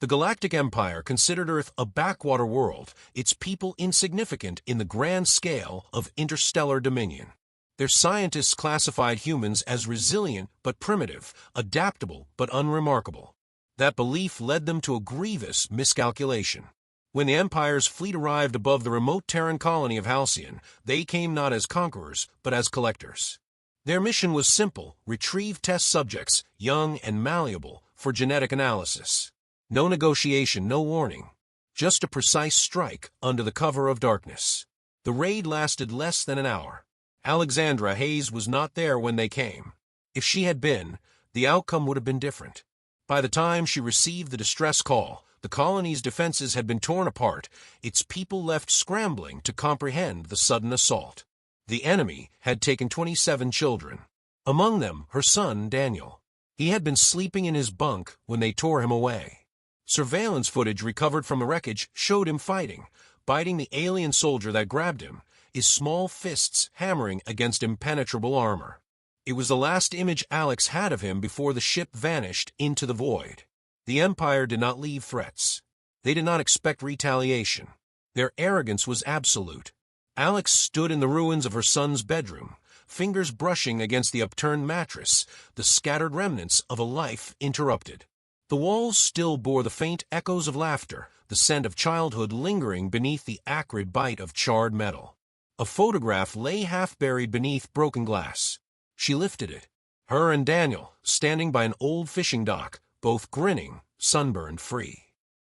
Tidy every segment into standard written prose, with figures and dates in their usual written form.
The Galactic Empire considered Earth a backwater world, its people insignificant in the grand scale of interstellar dominion. Their scientists classified humans as resilient but primitive, adaptable but unremarkable. That belief led them to a grievous miscalculation. When the Empire's fleet arrived above the remote Terran colony of Halcyon, they came not as conquerors, but as collectors. Their mission was simple: retrieve test subjects, young and malleable, for genetic analysis. No negotiation, no warning. Just a precise strike under the cover of darkness. The raid lasted less than an hour. Alexandra Hayes was not there when they came. If she had been, the outcome would have been different. By the time she received the distress call, the colony's defenses had been torn apart, its people left scrambling to comprehend the sudden assault. The enemy had taken 27 children. Among them, her son, Daniel. He had been sleeping in his bunk when they tore him away. Surveillance footage recovered from the wreckage showed him fighting, biting the alien soldier that grabbed him, his small fists hammering against impenetrable armor. It was the last image Alex had of him before the ship vanished into the void. The Empire did not leave threats. They did not expect retaliation. Their arrogance was absolute. Alex stood in the ruins of her son's bedroom, fingers brushing against the upturned mattress, the scattered remnants of a life interrupted. The walls still bore the faint echoes of laughter, the scent of childhood lingering beneath the acrid bite of charred metal. A photograph lay half-buried beneath broken glass. She lifted it. Her and Daniel, standing by an old fishing dock, both grinning, sunburned free.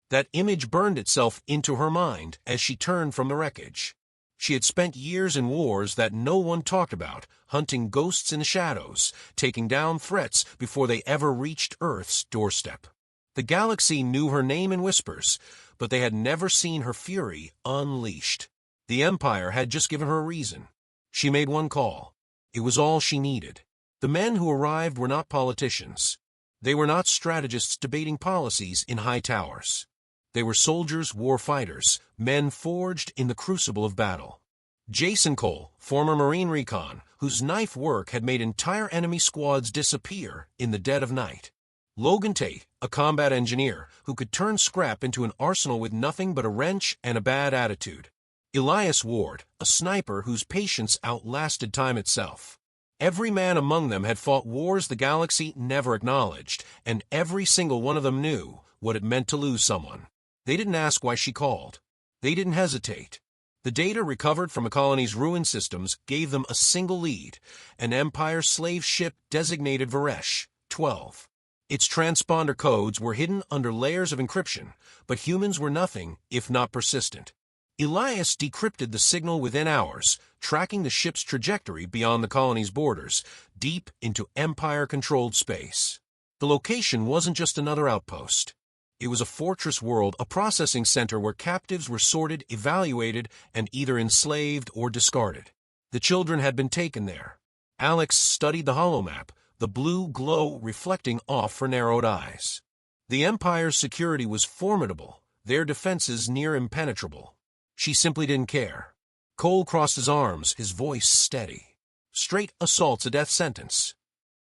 That image burned itself into her mind as she turned from the wreckage. She had spent years in wars that no one talked about, hunting ghosts in the shadows, taking down threats before they ever reached Earth's doorstep. The galaxy knew her name in whispers, but they had never seen her fury unleashed. The Empire had just given her a reason. She made one call. It was all she needed. The men who arrived were not politicians. They were not strategists debating policies in high towers. They were soldiers, war fighters, men forged in the crucible of battle. Jason Cole, former Marine recon, whose knife work had made entire enemy squads disappear in the dead of night. Logan Tate, a combat engineer who could turn scrap into an arsenal with nothing but a wrench and a bad attitude. Elias Ward, a sniper whose patience outlasted time itself. Every man among them had fought wars the galaxy never acknowledged, and every single one of them knew what it meant to lose someone. They didn't ask why she called. They didn't hesitate. The data recovered from the colony's ruined systems gave them a single lead: an Empire slave ship designated Varesh 12. Its transponder codes were hidden under layers of encryption, but humans were nothing if not persistent. Elias decrypted the signal within hours, tracking the ship's trajectory beyond the colony's borders, deep into Empire-controlled space. The location wasn't just another outpost. It was a fortress world, a processing center where captives were sorted, evaluated, and either enslaved or discarded. The children had been taken there. Alex studied the holomap, the blue glow reflecting off her narrowed eyes. The Empire's security was formidable, their defenses near impenetrable. She simply didn't care. Cole crossed his arms, his voice steady. Straight assault's a death sentence.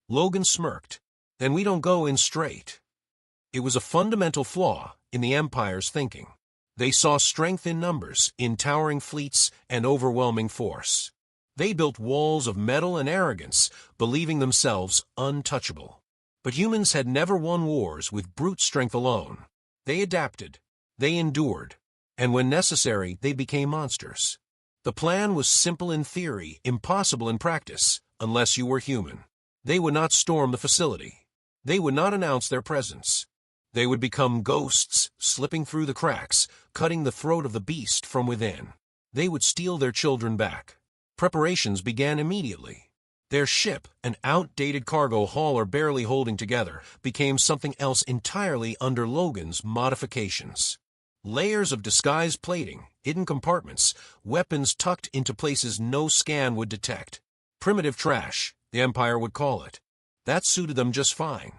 Logan smirked. Then we don't go in straight. It was a fundamental flaw in the Empire's thinking. They saw strength in numbers, in towering fleets, and overwhelming force. They built walls of metal and arrogance, believing themselves untouchable. But humans had never won wars with brute strength alone. They adapted. They endured. And when necessary, they became monsters. The plan was simple in theory, impossible in practice, unless you were human. They would not storm the facility. They would not announce their presence. They would become ghosts, slipping through the cracks, cutting the throat of the beast from within. They would steal their children back. Preparations began immediately. Their ship, an outdated cargo hauler barely holding together, became something else entirely under Logan's modifications. Layers of disguised plating, hidden compartments, weapons tucked into places no scan would detect. Primitive trash, the Empire would call it. That suited them just fine.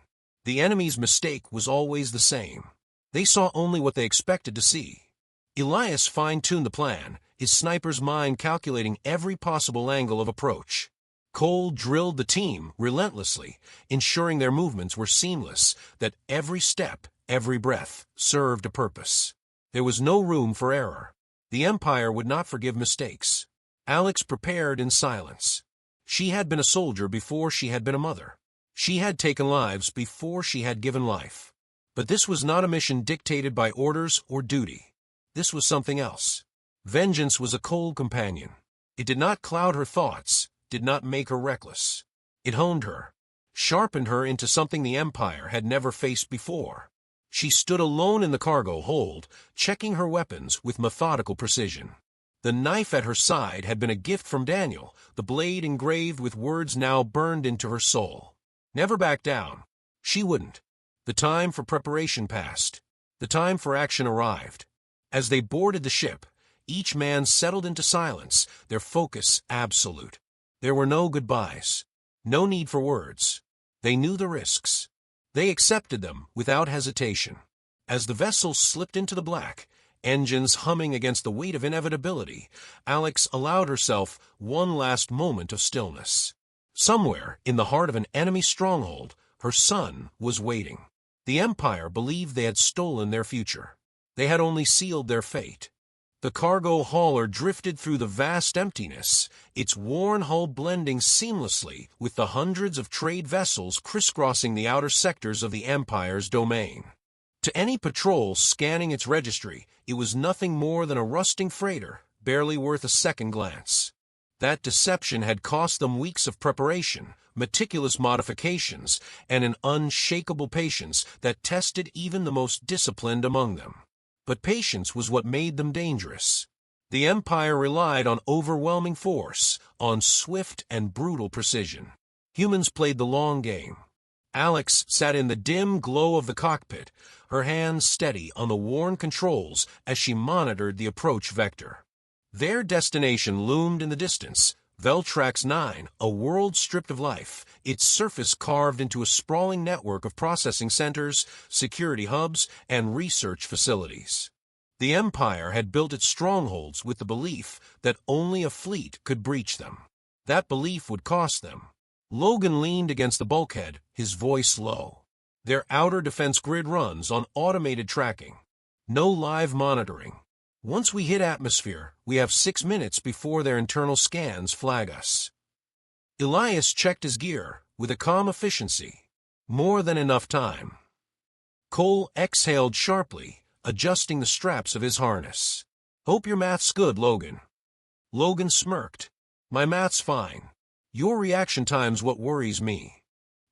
The enemy's mistake was always the same. They saw only what they expected to see. Elias fine-tuned the plan, his sniper's mind calculating every possible angle of approach. Cole drilled the team relentlessly, ensuring their movements were seamless, that every step, Every breath served a purpose. There was no room for error. The Empire would not forgive mistakes. Alex prepared in silence. She had been a soldier before she had been a mother. She had taken lives before she had given life. But this was not a mission dictated by orders or duty. This was something else. Vengeance was a cold companion. It did not cloud her thoughts, did not make her reckless. It honed her, sharpened her into something the Empire had never faced before. She stood alone in the cargo hold, checking her weapons with methodical precision. The knife at her side had been a gift from Daniel, the blade engraved with words now burned into her soul. Never back down. She wouldn't. The time for preparation passed. The time for action arrived. As they boarded the ship, each man settled into silence, their focus absolute. There were no goodbyes. No need for words. They knew the risks. They accepted them without hesitation. As the vessel slipped into the black, engines humming against the weight of inevitability, Alex allowed herself one last moment of stillness. Somewhere in the heart of an enemy stronghold, her son was waiting. The Empire believed they had stolen their future. They had only sealed their fate. The cargo hauler drifted through the vast emptiness, its worn hull blending seamlessly with the hundreds of trade vessels crisscrossing the outer sectors of the Empire's domain. To any patrol scanning its registry, it was nothing more than a rusting freighter, barely worth a second glance. That deception had cost them weeks of preparation, meticulous modifications, and an unshakable patience that tested even the most disciplined among them. But patience was what made them dangerous. The Empire relied on overwhelming force, on swift and brutal precision. Humans played the long game. Alex sat in the dim glow of the cockpit, her hands steady on the worn controls as she monitored the approach vector. Their destination loomed in the distance, Veltrax 9, a world stripped of life, its surface carved into a sprawling network of processing centers, security hubs, and research facilities. The Empire had built its strongholds with the belief that only a fleet could breach them. That belief would cost them. Logan leaned against the bulkhead, his voice low. Their outer defense grid runs on automated tracking. No live monitoring. Once we hit atmosphere, we have 6 minutes before their internal scans flag us. Elias checked his gear with a calm efficiency. More than enough time. Cole exhaled sharply, adjusting the straps of his harness. Hope your math's good, Logan. Logan smirked. My math's fine. Your reaction time's what worries me.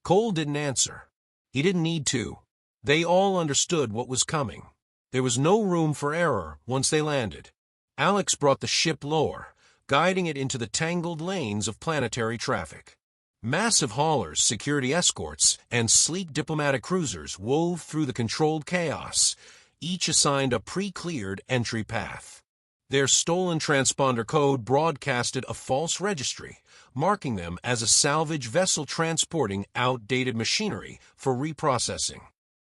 Cole didn't answer. He didn't need to. They all understood what was coming. There was no room for error once they landed. Alex brought the ship lower, guiding it into the tangled lanes of planetary traffic. Massive haulers, security escorts, and sleek diplomatic cruisers wove through the controlled chaos, each assigned a pre-cleared entry path. Their stolen transponder code broadcasted a false registry, marking them as a salvage vessel transporting outdated machinery for reprocessing.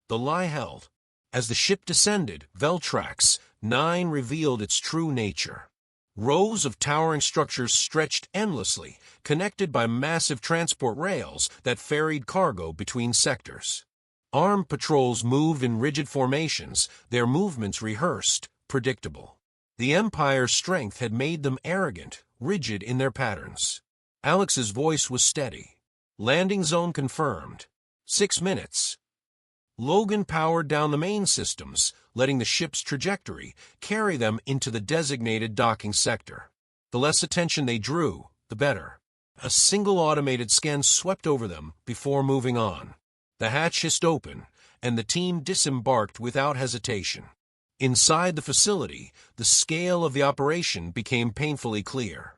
The lie held. As the ship descended, Veltrax 9 revealed its true nature. Rows of towering structures stretched endlessly, connected by massive transport rails that ferried cargo between sectors. Armed patrols moved in rigid formations, their movements rehearsed, predictable. The Empire's strength had made them arrogant, rigid in their patterns. Alex's voice was steady. Landing zone confirmed. 6 minutes. Logan powered down the main systems, letting the ship's trajectory carry them into the designated docking sector. The less attention they drew, the better. A single automated scan swept over them before moving on. The hatch hissed open, and the team disembarked without hesitation. Inside the facility, the scale of the operation became painfully clear.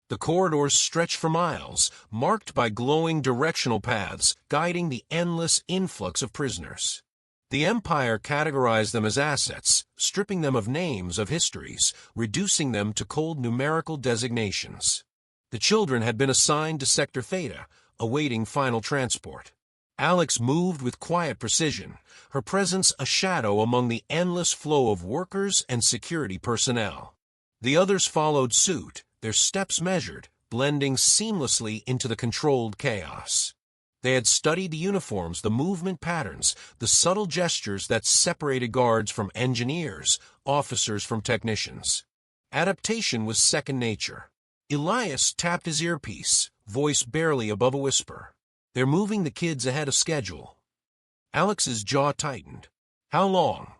The corridors stretched for miles, marked by glowing directional paths guiding the endless influx of prisoners. The Empire categorized them as assets, stripping them of names, of histories, reducing them to cold numerical designations. The children had been assigned to Sector Theta, awaiting final transport. Alex moved with quiet precision, her presence a shadow among the endless flow of workers and security personnel. The others followed suit, their steps measured, blending seamlessly into the controlled chaos. They had studied the uniforms, the movement patterns, the subtle gestures that separated guards from engineers, officers from technicians. Adaptation was second nature. Elias tapped his earpiece, voice barely above a whisper. "They're moving the kids ahead of schedule." Alex's jaw tightened. "How long?"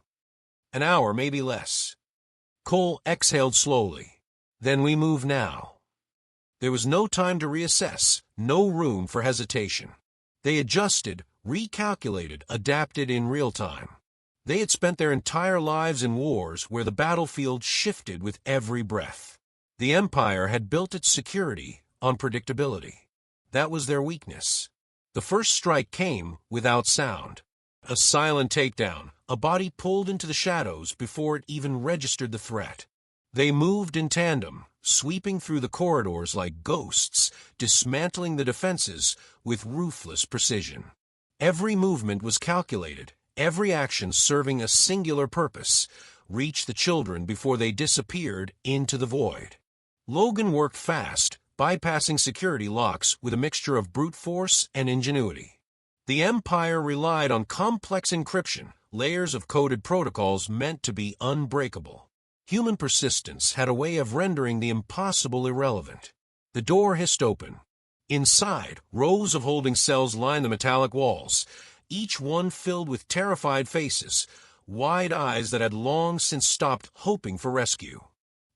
"An hour, maybe less." Cole exhaled slowly. "Then we move now." There was no time to reassess, no room for hesitation. They adjusted, recalculated, adapted in real time. They had spent their entire lives in wars where the battlefield shifted with every breath. The Empire had built its security on predictability. That was their weakness. The first strike came without sound. A silent takedown, a body pulled into the shadows before it even registered the threat. They moved in tandem, sweeping through the corridors like ghosts, dismantling the defenses with ruthless precision. Every movement was calculated, every action serving a singular purpose: reach the children before they disappeared into the void. Logan worked fast, bypassing security locks with a mixture of brute force and ingenuity. The Empire relied on complex encryption, layers of coded protocols meant to be unbreakable. Human persistence had a way of rendering the impossible irrelevant. The door hissed open. Inside, rows of holding cells lined the metallic walls, each one filled with terrified faces, wide eyes that had long since stopped hoping for rescue.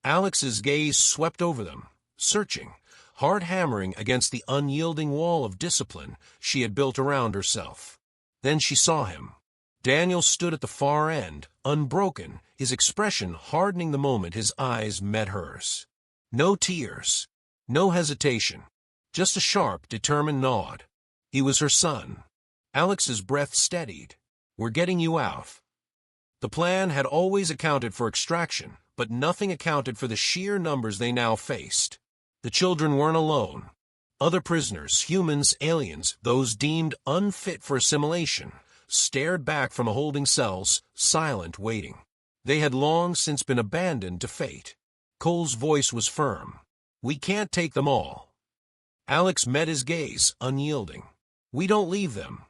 Alex's gaze swept over them, searching, hard hammering against the unyielding wall of discipline she had built around herself. Then she saw him. Daniel stood at the far end, unbroken, his expression hardening the moment his eyes met hers. No tears, no hesitation, just a sharp, determined nod. He was her son. Alex's breath steadied. "We're getting you out." The plan had always accounted for extraction, but nothing accounted for the sheer numbers they now faced. The children weren't alone. Other prisoners, humans, aliens, those deemed unfit for assimilation, stared back from the holding cells, silent, waiting. They had long since been abandoned to fate. Cole's voice was firm. "We can't take them all." Alex met his gaze, unyielding. "We don't leave them."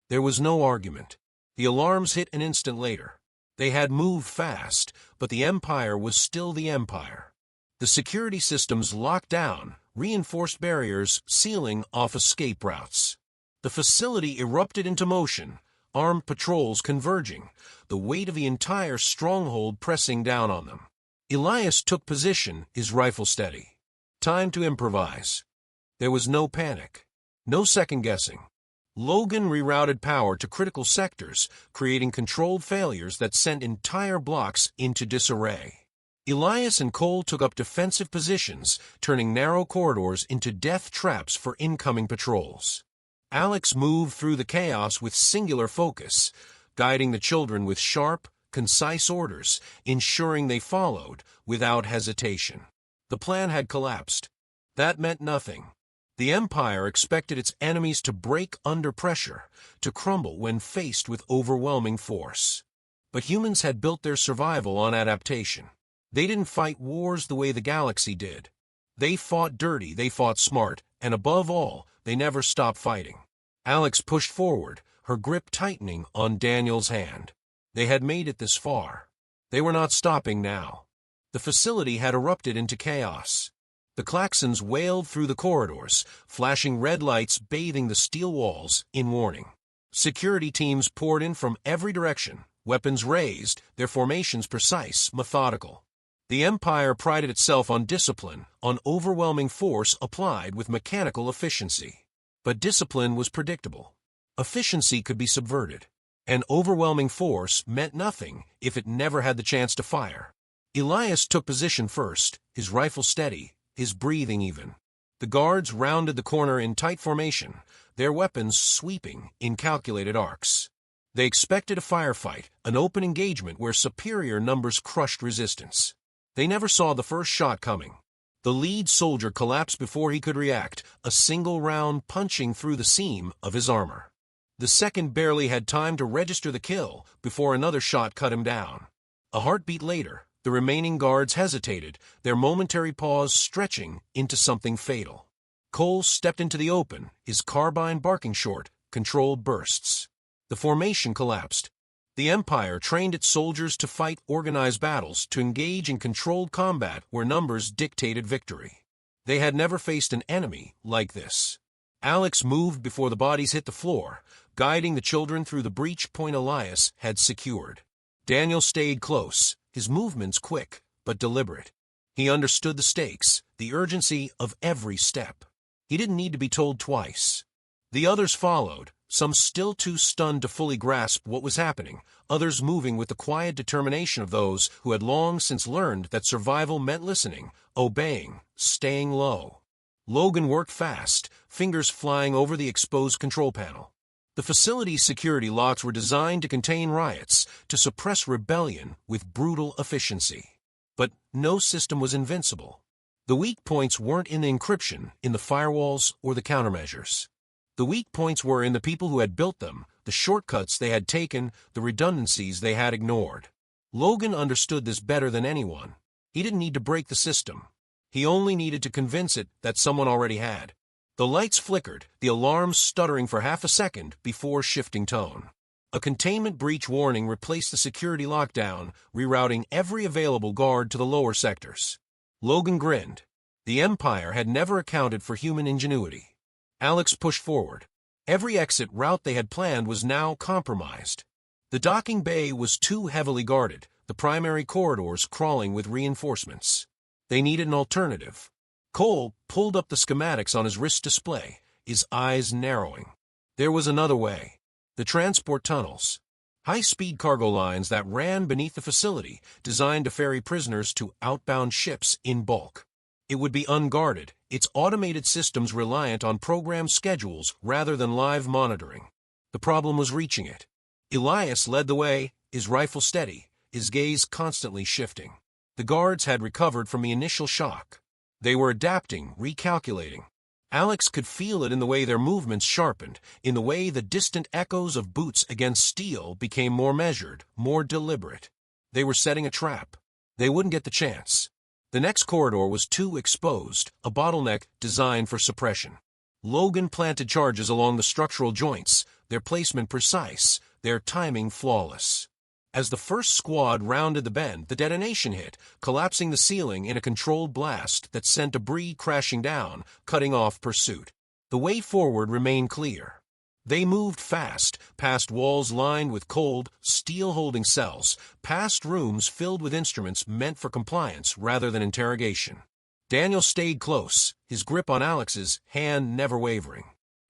There was no argument. The alarms hit an instant later. They had moved fast, but the Empire was still the Empire. The security systems locked down, reinforced barriers sealing off escape routes. The facility erupted into motion, armed patrols converging, the weight of the entire stronghold pressing down on them. Elias took position, his rifle steady. Time to improvise. There was no panic, no second-guessing. Logan rerouted power to critical sectors, creating controlled failures that sent entire blocks into disarray. Elias and Cole took up defensive positions, turning narrow corridors into death traps for incoming patrols. Alex moved through the chaos with singular focus, guiding the children with sharp, concise orders, ensuring they followed without hesitation. The plan had collapsed. That meant nothing. The Empire expected its enemies to break under pressure, to crumble when faced with overwhelming force. But humans had built their survival on adaptation. They didn't fight wars the way the galaxy did. They fought dirty, they fought smart, and above all, they never stopped fighting. Alex pushed forward, her grip tightening on Daniel's hand. They had made it this far. They were not stopping now. The facility had erupted into chaos. The klaxons wailed through the corridors, flashing red lights bathing the steel walls in warning. Security teams poured in from every direction, weapons raised, their formations precise, methodical. The Empire prided itself on discipline, on overwhelming force applied with mechanical efficiency. But discipline was predictable. Efficiency could be subverted. And overwhelming force meant nothing if it never had the chance to fire. Elias took position first, his rifle steady, his breathing even. The guards rounded the corner in tight formation, their weapons sweeping in calculated arcs. They expected a firefight, an open engagement where superior numbers crushed resistance. They never saw the first shot coming. The lead soldier collapsed before he could react, a single round punching through the seam of his armor. The second barely had time to register the kill before another shot cut him down. A heartbeat later, the remaining guards hesitated, their momentary pause stretching into something fatal. Cole stepped into the open, his carbine barking short, controlled bursts. The formation collapsed. The Empire trained its soldiers to fight organized battles, to engage in controlled combat where numbers dictated victory. They had never faced an enemy like this. Alex moved before the bodies hit the floor, guiding the children through the breach point Elias had secured. Daniel stayed close, his movements quick but deliberate. He understood the stakes, the urgency of every step. He didn't need to be told twice. The others followed, some still too stunned to fully grasp what was happening, others moving with the quiet determination of those who had long since learned that survival meant listening, obeying, staying low. Logan worked fast, fingers flying over the exposed control panel. The facility's security locks were designed to contain riots, to suppress rebellion with brutal efficiency. But no system was invincible. The weak points weren't in the encryption, in the firewalls, or the countermeasures. The weak points were in the people who had built them, the shortcuts they had taken, the redundancies they had ignored. Logan understood this better than anyone. He didn't need to break the system. He only needed to convince it that someone already had. The lights flickered, the alarms stuttering for half a second before shifting tone. A containment breach warning replaced the security lockdown, rerouting every available guard to the lower sectors. Logan grinned. The Empire had never accounted for human ingenuity. Alex pushed forward. Every exit route they had planned was now compromised. The docking bay was too heavily guarded, the primary corridors crawling with reinforcements. They needed an alternative. Cole pulled up the schematics on his wrist display, his eyes narrowing. There was another way. The transport tunnels. High-speed cargo lines that ran beneath the facility, designed to ferry prisoners to outbound ships in bulk. It would be unguarded, its automated systems reliant on programmed schedules rather than live monitoring. The problem was reaching it. Elias led the way, his rifle steady, his gaze constantly shifting. The guards had recovered from the initial shock. They were adapting, recalculating. Alex could feel it in the way their movements sharpened, in the way the distant echoes of boots against steel became more measured, more deliberate. They were setting a trap. They wouldn't get the chance. The next corridor was too exposed, a bottleneck designed for suppression. Logan planted charges along the structural joints, their placement precise, their timing flawless. As the first squad rounded the bend, the detonation hit, collapsing the ceiling in a controlled blast that sent debris crashing down, cutting off pursuit. The way forward remained clear. They moved fast, past walls lined with cold, steel-holding cells, past rooms filled with instruments meant for compliance rather than interrogation. Daniel stayed close, his grip on Alex's hand never wavering.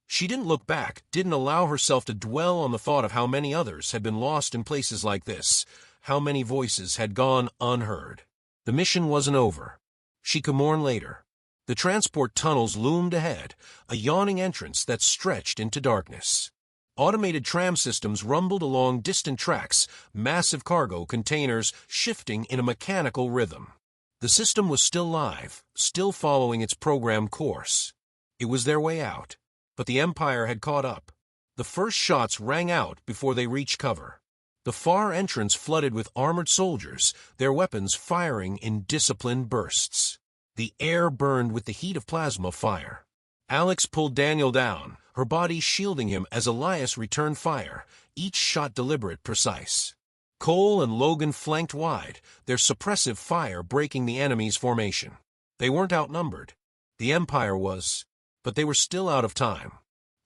She didn't look back, didn't allow herself to dwell on the thought of how many others had been lost in places like this, how many voices had gone unheard. The mission wasn't over. She could mourn later. The transport tunnels loomed ahead, a yawning entrance that stretched into darkness. Automated tram systems rumbled along distant tracks, massive cargo containers shifting in a mechanical rhythm. The system was still live, still following its programmed course. It was their way out. But the Empire had caught up. The first shots rang out before they reached cover. The far entrance flooded with armored soldiers, their weapons firing in disciplined bursts. The air burned with the heat of plasma fire. Alex pulled Daniel down, her body shielding him as Elias returned fire, each shot deliberate, precise. Cole and Logan flanked wide, their suppressive fire breaking the enemy's formation. They weren't outnumbered. The Empire was. But they were still out of time.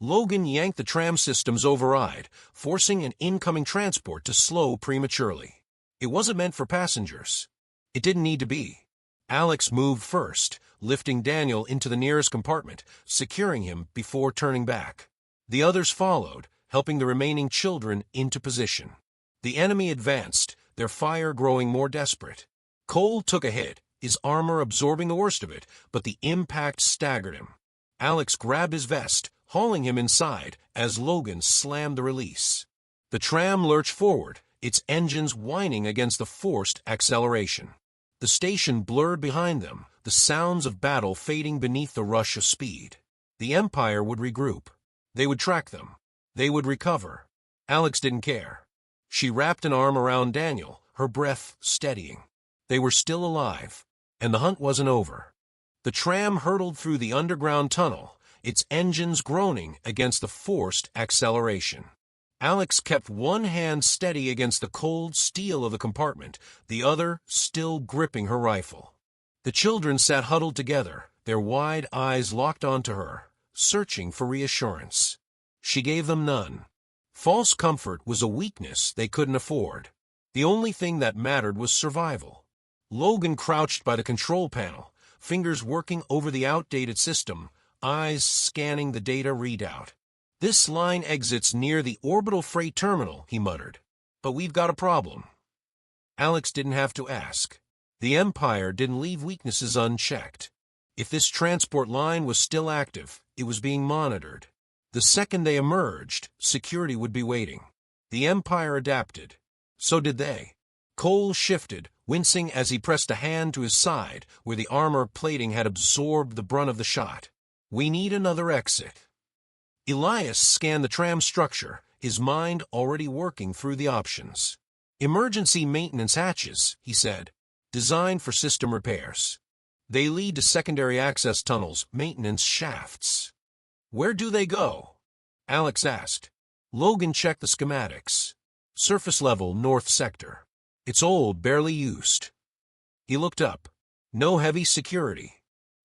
Logan yanked the tram system's override, forcing an incoming transport to slow prematurely. It wasn't meant for passengers. It didn't need to be. Alex moved first, lifting Daniel into the nearest compartment, securing him before turning back. The others followed, helping the remaining children into position. The enemy advanced, their fire growing more desperate. Cole took a hit, his armor absorbing the worst of it, but the impact staggered him. Alex grabbed his vest, hauling him inside as Logan slammed the release. The tram lurched forward, its engines whining against the forced acceleration. The station blurred behind them, the sounds of battle fading beneath the rush of speed. The Empire would regroup. They would track them. They would recover. Alex didn't care. She wrapped an arm around Daniel, her breath steadying. They were still alive, and the hunt wasn't over. The tram hurtled through the underground tunnel, its engines groaning against the forced acceleration. Alex kept one hand steady against the cold steel of the compartment, the other still gripping her rifle. The children sat huddled together, their wide eyes locked onto her, searching for reassurance. She gave them none. False comfort was a weakness they couldn't afford. The only thing that mattered was survival. Logan crouched by the control panel, fingers working over the outdated system, eyes scanning the data readout. "This line exits near the orbital freight terminal," he muttered. "But we've got a problem." Alex didn't have to ask. The Empire didn't leave weaknesses unchecked. If this transport line was still active, it was being monitored. The second they emerged, security would be waiting. The Empire adapted. So did they. Cole shifted, wincing as he pressed a hand to his side where the armor plating had absorbed the brunt of the shot. "We need another exit." Elias scanned the tram structure, his mind already working through the options. "Emergency maintenance hatches," he said, "designed for system repairs. They lead to secondary access tunnels, maintenance shafts." "Where do they go?" Alex asked. Logan checked the schematics. "Surface level, north sector. It's old, barely used." He looked up. "No heavy security."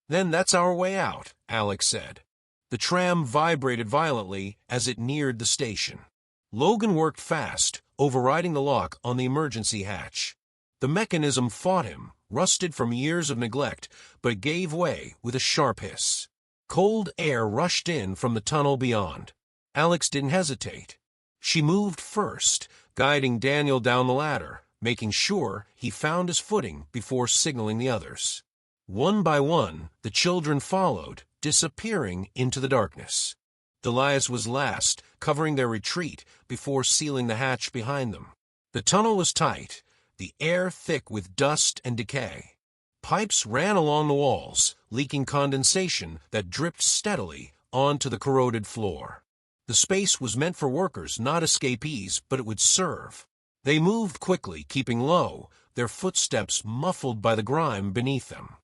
"Then that's our way out," Alex said. The tram vibrated violently as it neared the station. Logan worked fast, overriding the lock on the emergency hatch. The mechanism fought him, rusted from years of neglect, but gave way with a sharp hiss. Cold air rushed in from the tunnel beyond. Alex didn't hesitate. She moved first, guiding Daniel down the ladder, making sure he found his footing before signaling the others. One by one, the children followed, disappearing into the darkness. Elias was last, covering their retreat before sealing the hatch behind them. The tunnel was tight, the air thick with dust and decay. Pipes ran along the walls, leaking condensation that dripped steadily onto the corroded floor. The space was meant for workers, not escapees, but it would serve. They moved quickly, keeping low, their footsteps muffled by the grime beneath them.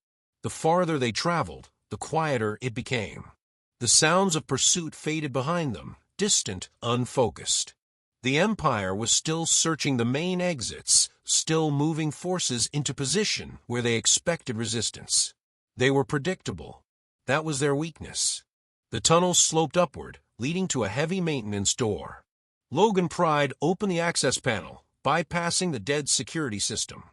The farther they traveled, the quieter it became. The sounds of pursuit faded behind them, distant, unfocused. The Empire was still searching the main exits, still moving forces into position where they expected resistance. They were predictable. That was their weakness. The tunnel sloped upward, leading to a heavy maintenance door. Logan pried open the access panel, bypassing the dead security system.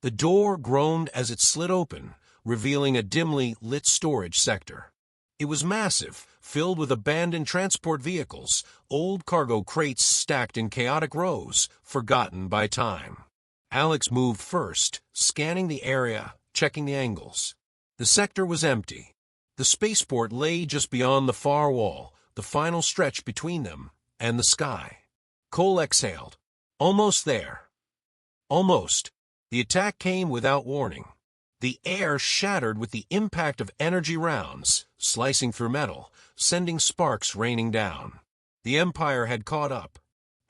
The door groaned as it slid open, revealing a dimly lit storage sector. It was massive, filled with abandoned transport vehicles, old cargo crates stacked in chaotic rows, forgotten by time. Alex moved first, scanning the area, checking the angles. The sector was empty. The spaceport lay just beyond the far wall, the final stretch between them and the sky. Cole exhaled. Almost there. Almost. The attack came without warning. The air shattered with the impact of energy rounds, slicing through metal, sending sparks raining down. The Empire had caught up.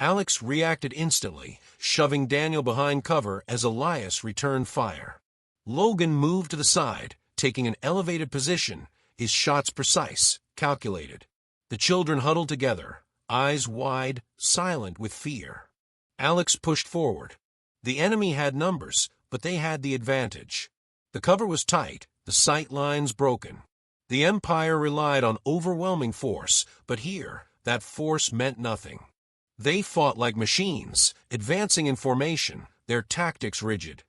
Alex reacted instantly, shoving Daniel behind cover as Elias returned fire. Logan moved to the side, taking an elevated position, his shots precise, calculated. The children huddled together, eyes wide, silent with fear. Alex pushed forward. The enemy had numbers, but they had the advantage. The cover was tight, the sight lines broken. The Empire relied on overwhelming force, but here, that force meant nothing. They fought like machines, advancing in formation, their tactics rigid.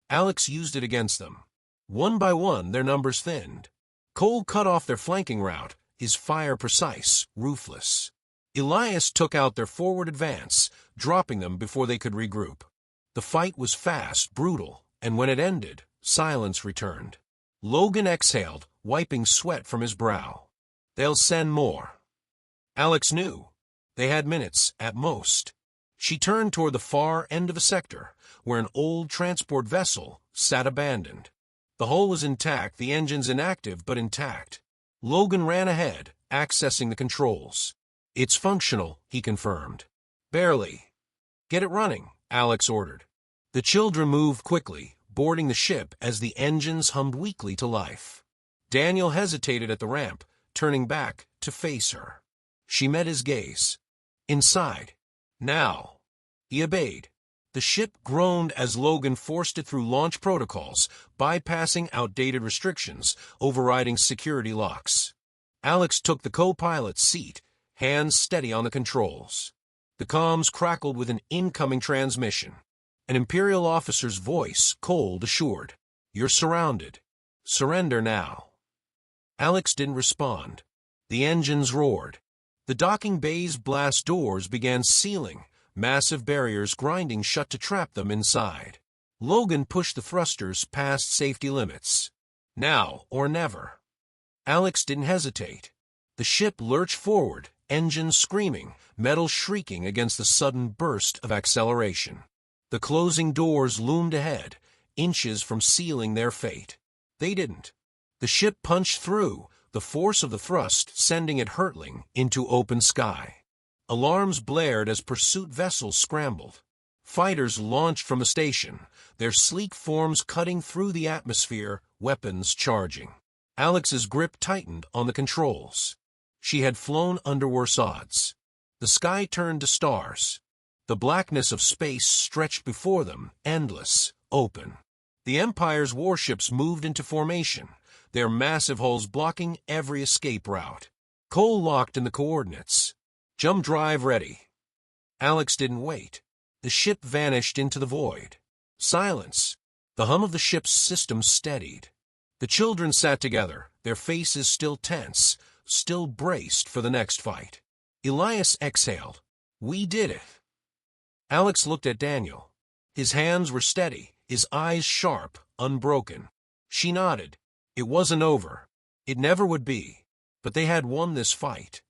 Alex used it against them. One by one, their numbers thinned. Cole cut off their flanking route, his fire precise, ruthless. Elias took out their forward advance, dropping them before they could regroup. The fight was fast, brutal, and when it ended, silence returned. Logan exhaled, wiping sweat from his brow. They'll send more. Alex knew. They had minutes, at most. She turned toward the far end of the sector, where an old transport vessel sat abandoned. The hull was intact, the engines inactive but intact. Logan ran ahead, accessing the controls. It's functional, he confirmed. Barely. Get it running, Alex ordered. The children moved quickly, boarding the ship as the engines hummed weakly to life. Daniel hesitated at the ramp, turning back to face her. She met his gaze. Inside. Now. He obeyed. The ship groaned as Logan forced it through launch protocols, bypassing outdated restrictions, overriding security locks. Alex took the co-pilot's seat, hands steady on the controls. The comms crackled with an incoming transmission. An Imperial officer's voice, cold, assured, "You're surrounded. Surrender now." Alex didn't respond. The engines roared. The docking bay's blast doors began sealing, massive barriers grinding shut to trap them inside. Logan pushed the thrusters past safety limits. Now or never. Alex didn't hesitate. The ship lurched forward, engines screaming, metal shrieking against the sudden burst of acceleration. The closing doors loomed ahead, inches from sealing their fate. They didn't. The ship punched through, the force of the thrust sending it hurtling into open sky. Alarms blared as pursuit vessels scrambled. Fighters launched from the station, their sleek forms cutting through the atmosphere, weapons charging. Alex's grip tightened on the controls. She had flown under worse odds. The sky turned to stars. The blackness of space stretched before them, endless, open. The Empire's warships moved into formation, their massive hulls blocking every escape route. Cole locked in the coordinates. Jump drive ready. Alex didn't wait. The ship vanished into the void. Silence. The hum of the ship's system steadied. The children sat together, their faces still tense, still braced for the next fight. Elias exhaled. "We did it." Alex looked at Daniel. His hands were steady, his eyes sharp, unbroken. She nodded. It wasn't over. It never would be. But they had won this fight.